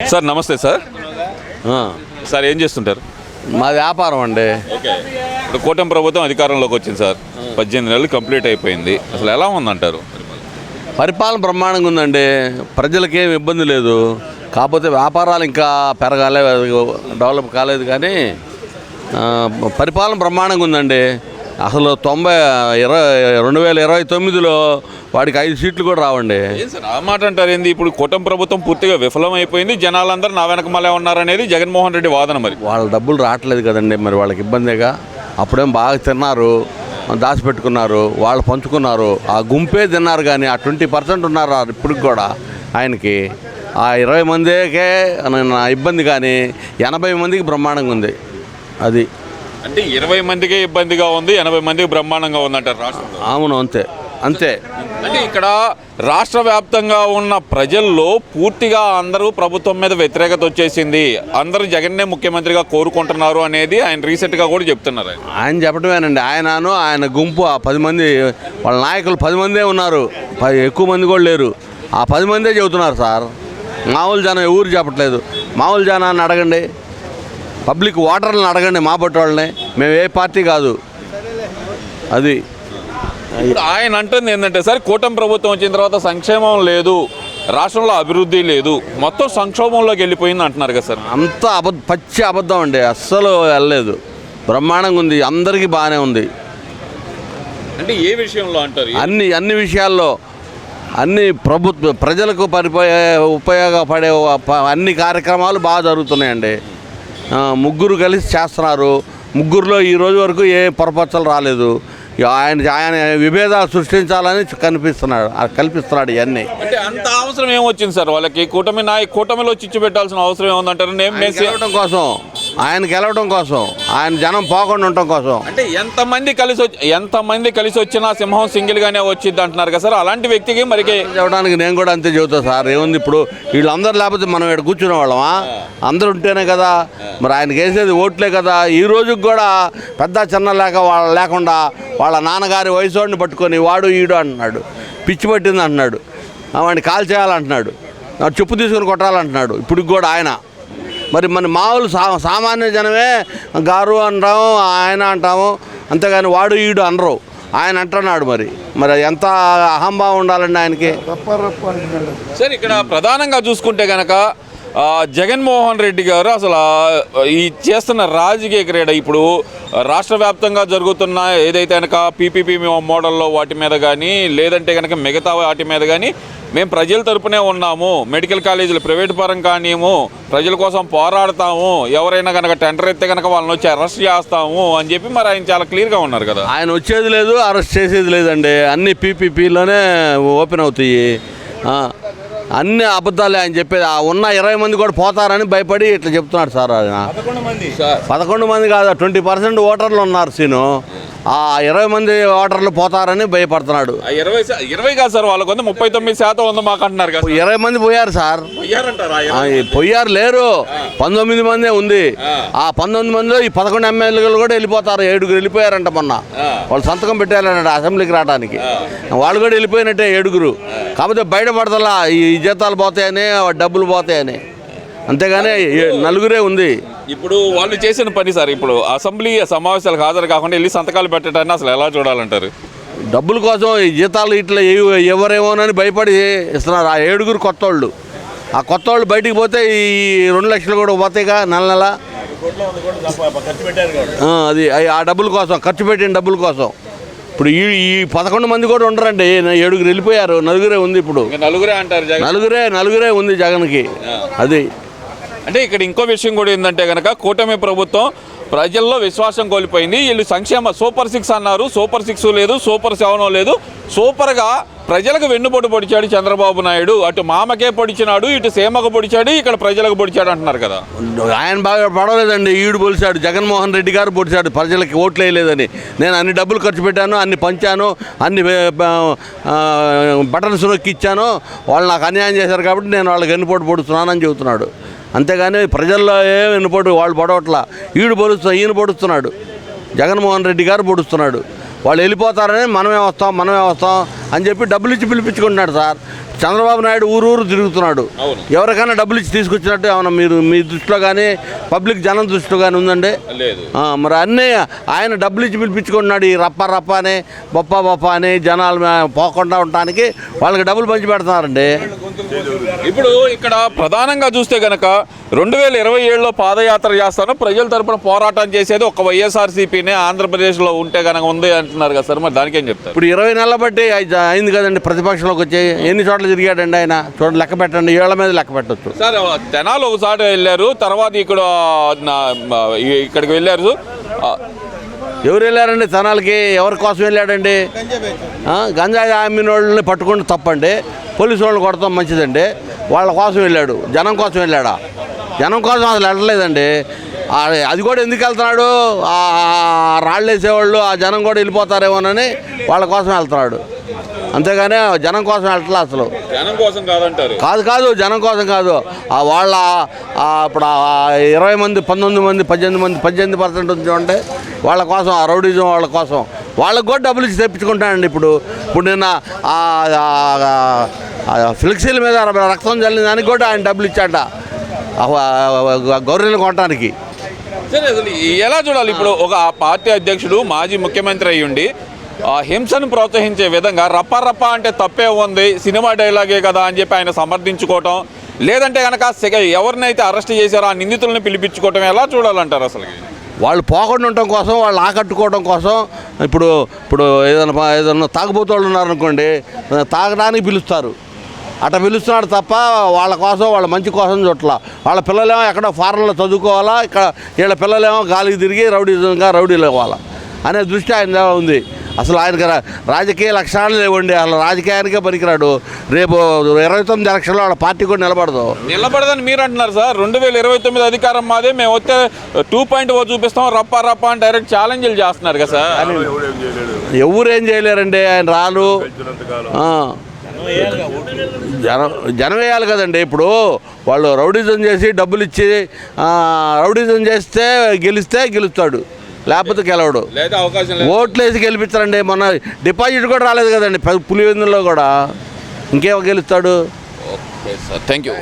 Sir నమస్తే sir. Sir ఏం చేస్తుంటారు? మా వ్యాపారం అండి. ఓకే, ఇప్పుడు కూటమి ప్రభుత్వం అధికారంలోకి వచ్చింది సార్. 18 నెలలు కంప్లీట్ అయిపోయింది. అసలు ఎలా ఉందంటారు? పరిపాలన బ్రహ్మాండంగా ఉందండి. ప్రజలకి ఏమి ఇబ్బంది లేదు. కాకపోతే వ్యాపారాలు ఇంకా పెరగాలి, డెవలప్ కాలేదు. కానీ పరిపాలన బ్రహ్మాండంగా ఉందండి. అసలు 2029లో వాడికి 5 సీట్లు కూడా రావండి. సార్ ఆ మాట అంటారు ఏంది? ఇప్పుడు కూటమి ప్రభుత్వం పూర్తిగా విఫలం అయిపోయింది, జనాలందరూ నా వెనక మళ్ళీ ఉన్నారనేది జగన్మోహన్ రెడ్డి వాదన. మరి వాళ్ళ డబ్బులు రావట్లేదు కదండి, మరి వాళ్ళకి ఇబ్బందిగా. అప్పుడేం బాగా తిన్నారు, దాచిపెట్టుకున్నారు, వాళ్ళు పంచుకున్నారు. ఆ గుంపే తిన్నారు. కానీ ఆ 20% ఉన్నారు ఇప్పటికి కూడా ఆయనకి. ఆ 20 మందికే ఇబ్బంది, కానీ 80 మందికి బ్రహ్మాండంగా ఉంది. అది అంటే 20 మందికే ఇబ్బందిగా ఉంది, 80 మందికి బ్రహ్మాండంగా ఉందంటారు రాష్ట్రంలో. అవును, అంతే అంతే. అంటే ఇక్కడ రాష్ట్ర వ్యాప్తంగా ఉన్న ప్రజల్లో పూర్తిగా అందరూ ప్రభుత్వం మీద వ్యతిరేకత వచ్చేసింది, అందరూ జగన్నే ముఖ్యమంత్రిగా కోరుకుంటున్నారు అనేది ఆయన రీసెంట్గా కూడా చెప్తున్నారు. ఆయన చెప్పడమేనండి. ఆయన గుంపు ఆ 10 మంది, వాళ్ళ నాయకులు 10 మందే ఉన్నారు, ఎక్కువ మంది కూడా లేరు. ఆ 10 మందే చెబుతున్నారు సార్. మామూలు జనం ఎవరు చెప్పట్లేదు. మామూలు జనాన్ని అడగండి, పబ్లిక్ ఓటర్లను అడగండి, మా బట్టి వాళ్ళని. మేము ఏ పార్టీ కాదు. అది ఆయన అంటుంది ఏంటంటే సార్, కూటమి ప్రభుత్వం వచ్చిన తర్వాత సంక్షేమం లేదు, రాష్ట్రంలో అభివృద్ధి లేదు, మొత్తం సంక్షోభంలోకి వెళ్ళిపోయింది అంటున్నారు కదా సార్. అంతా పచ్చి అబద్ధం అండి. అస్సలు వెళ్ళలేదు. బ్రహ్మాండంగా ఉంది, అందరికీ బాగానే ఉంది. అంటే ఏ విషయంలో అంటారు? అన్ని విషయాల్లో, అన్ని ప్రజలకు ఉపయోగపడే అన్ని కార్యక్రమాలు బాగా జరుగుతున్నాయండి. ముగ్గురు కలిసి చేస్తున్నారు. ముగ్గురులో ఈ రోజు వరకు ఏ పొరపచ్చలు రాలేదు. ఆయన విభేదాలు సృష్టించాలని కల్పిస్తున్నాడు ఇవన్నీ. అంటే అంత అవసరం ఏమొచ్చింది సార్ వాళ్ళకి? కూటమిలో చిచ్చు పెట్టాల్సిన అవసరం ఏముందంటారు? ఆయన గెలవడం కోసం, ఆయన జనం పోకుండా ఉండటం కోసం. అంటే ఎంతమంది కలిసి వచ్చినా సింహం సింగిల్ గానే వచ్చింది అంటున్నారు కదా సార్. అలాంటి వ్యక్తికి మరి చెప్పడానికి నేను కూడా అంతే చెబుతా సార్. ఏముంది, ఇప్పుడు వీళ్ళందరూ లేకపోతే మనం ఇక్కడ కూర్చునే వాళ్ళమా? అందరూ ఉంటేనే కదా. మరి ఆయనకి వేసేది ఓట్లే కదా. ఈ రోజుకి కూడా పెద్ద చిన్న లేకుండా వాళ్ళ నాన్నగారి వయసుని పట్టుకొని వాడు ఈడు అంటున్నాడు, పిచ్చి పట్టింది అంటున్నాడు, వాడిని కాల్ చేయాలంటున్నాడు, చెప్పు తీసుకొని కొట్టాలంటున్నాడు ఇప్పటికి కూడా ఆయన. మరి మన మామూలు సామాన్య జనమే గారు అంటాము, ఆయన అంటాము, అంతేగాని వాడు ఈడు అనరు. ఆయన అంటున్నాడు. మరి ఎంత అహంభావం ఉండాలండి ఆయనకి. సార్ ఇక్కడ ప్రధానంగా చూసుకుంటే కనుక జగన్మోహన్ రెడ్డి గారు అసలు ఈ చేస్తున్న రాజకీయ క్రీడ, ఇప్పుడు రాష్ట్ర వ్యాప్తంగా జరుగుతున్న ఏదైతే కనుక పీపీపీ మోడల్లో వాటి మీద కానీ, లేదంటే కనుక మిగతా వాటి మీద కానీ మేము ప్రజల తరపునే ఉన్నాము, మెడికల్ కాలేజీలు ప్రైవేట్ పరం కానిము, ప్రజల కోసం పోరాడతాము, ఎవరైనా కనుక టెండర్ ఎత్తే కనుక వాళ్ళని వచ్చి అరెస్ట్ చేస్తాము అని చెప్పి మరి ఆయన చాలా క్లియర్గా ఉన్నారు కదా. ఆయన వచ్చేది లేదు, అరెస్ట్ చేసేది లేదండి. అన్ని పీపీపీలోనే ఓపెన్ అవుతాయి. అన్ని అబద్ధాలే ఆయన చెప్పేది. ఉన్న 20 మంది కూడా పోతారని భయపడి ఇట్లా చెప్తున్నాడు సార్. ఆయన 11 మంది కాదు, 20% ఓటర్లు ఉన్నారు సీను. ఆ 20 మంది ఓటర్లు పోతారని భయపడుతున్నాడు. 20 కాదు సార్, వాళ్ళకు 39% ఉంది మాకు అంటున్నారు కదా. 20 మంది పోయారు సార్. పోయారు లేరు, 19 మందే ఉంది. ఆ 19 మందిలో ఈ 11 ఎమ్మెల్యేలు కూడా వెళ్ళిపోతారు. 7 వెళ్ళిపోయారంట మొన్న. వాళ్ళు సంతకం పెట్టారంట అసెంబ్లీకి రావడానికి. వాళ్ళు కూడా వెళ్ళిపోయినట్టే 7. కాకపోతే బయటపడతలా ఈ జీతాలు పోతాయని, డబ్బులు పోతాయని. అంతేగాని 4 ఉంది. ఇప్పుడు వాళ్ళు చేసిన పని సార్, ఇప్పుడు అసెంబ్లీ సమావేశాలకు హాజరు కాకుండా వెళ్ళి సంతకాలు పెట్టడాన్ని అసలు ఎలా చూడాలంటారు? డబ్బుల కోసం ఈ జీతాలు ఇట్లా ఎవరేమోనని భయపడి ఇస్తున్నారు. ఆ 7 కొత్త వాళ్ళు. ఆ కొత్త వాళ్ళు బయటికి పోతే ఈ 2 లక్షలు కూడా పోతాయిగా నెల. అది ఆ డబ్బుల కోసం, ఖర్చు పెట్టిన డబ్బుల కోసం. ఇప్పుడు ఈ 11 మంది కూడా ఉండరండి. 7 వెళ్ళిపోయారు, 4 ఉంది. ఇప్పుడు 4 అంటారు. 4 ఉంది జగన్కి. అది అంటే ఇక్కడ ఇంకో విషయం కూడా ఏంటంటే కనుక కూటమి ప్రభుత్వం ప్రజల్లో విశ్వాసం కోల్పోయింది. వీళ్ళు సంక్షేమ సూపర్ 6 అన్నారు, సూపర్ 6 లేదు, సూపర్ 7 లేదు. సూపర్గా ప్రజలకు వెన్నుపోటు పొడిచాడు చంద్రబాబు నాయుడు. అటు మామకే పొడిచినాడు, ఇటు సీమకు పొడిచాడు, ఇక్కడ ప్రజలకు పొడిచాడు అంటున్నారు కదా. ఆయన బాగా పడలేదండి. ఈడు పొలిచాడు, జగన్మోహన్ రెడ్డి గారు పొడిచాడు. ప్రజలకి ఓట్లు వేయలేదని. నేను అన్ని డబ్బులు ఖర్చు పెట్టాను, అన్ని పంచాను, అన్ని బటన్స్ నొక్కి ఇచ్చాను, వాళ్ళు నాకు అన్యాయం చేశారు కాబట్టి నేను వాళ్ళకి వెన్నుపోటు పొడుస్తున్నానని చెబుతున్నాడు. అంతేగాని ప్రజల్లో ఏం వెన్నుపోటు వాళ్ళు పొడవట్లా. ఈయన పొడుస్తున్నాడు, జగన్మోహన్ రెడ్డి గారు పొడుస్తున్నాడు. వాళ్ళు వెళ్ళిపోతారని మనమే వస్తాం అని చెప్పి డబ్బులు ఇచ్చి పిలిపించుకుంటున్నాడు సార్. చంద్రబాబు నాయుడు ఊరు తిరుగుతున్నాడు. అవును. ఎవరికైనా డబ్బులు ఇచ్చి తీసుకొచ్చినట్టు ఏమన్నా మీరు మీ దృష్టిలో కానీ పబ్లిక్ జనం దృష్టిలో కానీ ఉందండి? లేదు. మరి అన్నీ ఆయన డబ్బులు ఇచ్చి పిలిపించుకుంటున్నాడు. ఈ రప్ప అని బొప్ప అని జనాలు పోకుండా ఉండటానికి వాళ్ళకి డబ్బులు పంచి పెడుతున్నారండి. ఇప్పుడు ఇక్కడ ప్రధానంగా చూస్తే గనక 2027లో పాదయాత్ర చేస్తాను, ప్రజల తరపున పోరాటం చేసేది ఒక వైఎస్ఆర్సీపీనే ఆంధ్రప్రదేశ్లో ఉంటే కనుక ఉంది అంటున్నారు కదా సార్, మరి దానికేం చెప్తారు? ఇప్పుడు 20 నెలల బట్టి అయింది కదండి ప్రతిపక్షంలోకి వచ్చి. ఎన్ని చోట్ల తిరిగాడండి ఆయన? చూడండి, లెక్క పెట్టండి, ఏళ్ల మీద లెక్క పెట్టచ్చు సార్. తెనాలి ఒకసారి వెళ్ళారు, తర్వాత ఇక్కడికి వెళ్ళారు. ఎవరు వెళ్ళారండి తెనాలికి? ఎవరి కోసం వెళ్ళాడండి? గంజాయి అమ్మిన వాళ్ళని పట్టుకుంటే తప్పండి, పోలీసు వాళ్ళని కొడతాం మంచిదండి. వాళ్ళ కోసం వెళ్ళాడు, జనం కోసం వెళ్ళాడా? జనం కోసం అసలు వెళ్ళలేదండి. అది కూడా ఎందుకు వెళ్తున్నాడు? రాళ్ళు వేసేవాళ్ళు ఆ జనం కూడా వెళ్ళిపోతారేమోనని వాళ్ళ కోసం వెళ్తున్నాడు, అంతేగాని జనం కోసం వెళ్ళట్లే అసలు. జనం కోసం కాదంటారు? కాదు, జనం కోసం కాదు. వాళ్ళ ఇప్పుడు 20 మంది 19 మంది 18% ఉంది చూడండి, వాళ్ళ కోసం, ఆ రౌడీజం వాళ్ళ కోసం. వాళ్ళకి కూడా డబ్బులు ఇచ్చి తెప్పించుకుంటానండి. ఇప్పుడు నిన్న ఫ్లెక్సీల మీద రక్తం చల్లిన దానికి కూడా ఆయన డబ్బులు ఇచ్చాట గౌరీలు కొనడానికి. సరే, అసలు ఎలా చూడాలి? ఇప్పుడు ఒక పార్టీ అధ్యక్షుడు మాజీ ముఖ్యమంత్రి అయ్యుండి హింసను ప్రోత్సహించే విధంగా రప్ప అంటే తప్పే ఉంది, సినిమా డైలాగే కదా అని చెప్పి ఆయన సమర్థించుకోవటం, లేదంటే కనుక ఎవరినైతే అరెస్ట్ చేశారో ఆ నిందితులను పిలిపించుకోవటం ఎలా చూడాలంటారు? అసలు వాళ్ళు పోకుండా ఉండటం కోసం, వాళ్ళు ఆకట్టుకోవడం కోసం. ఇప్పుడు ఏదైనా తాగుబోతు వాళ్ళు ఉన్నారనుకోండి, తాగడానికి పిలుస్తారు, అట్లా పిలుస్తున్నాడు తప్ప వాళ్ళ కోసం, వాళ్ళ మంచి కోసం చూట్ల. వాళ్ళ పిల్లలేమో ఎక్కడో ఫారెన్లో చదువుకోవాలా, ఇక్కడ వీళ్ళ పిల్లలేమో గాలికి తిరిగి రౌడీలు ఇవ్వాలా అనే దృష్టి ఆయన ఉంది. అసలు ఆయనకి రాజకీయ లక్షణాలు లేవండి, అసలు రాజకీయానికే పనికిరాడు. రేపు 29 ఎలక్షన్లో వాళ్ళ పార్టీ కూడా నిలబడదని మీరు అంటున్నారు సార్. 2029 అధికారం మాదే, మేము వస్తే 2.0 చూపిస్తాం, రప్ప అని డైరెక్ట్ ఛాలెంజ్లు చేస్తున్నారు కదా సార్. ఎవరేం చేయలేరండి, ఆయన రాలు. జనం వేయాలి కదండి. ఇప్పుడు వాళ్ళు రౌడీజం చేసి డబ్బులు ఇచ్చి రౌడీజం చేస్తే గెలుస్తాడు, లేకపోతే గెలవడు. ఓట్లు వేసి గెలిపించారండి. మొన్న డిపాజిట్ కూడా రాలేదు కదండి పులివెందులో కూడా, ఇంకేమో గెలుస్తాడు. Okay sir, thank you.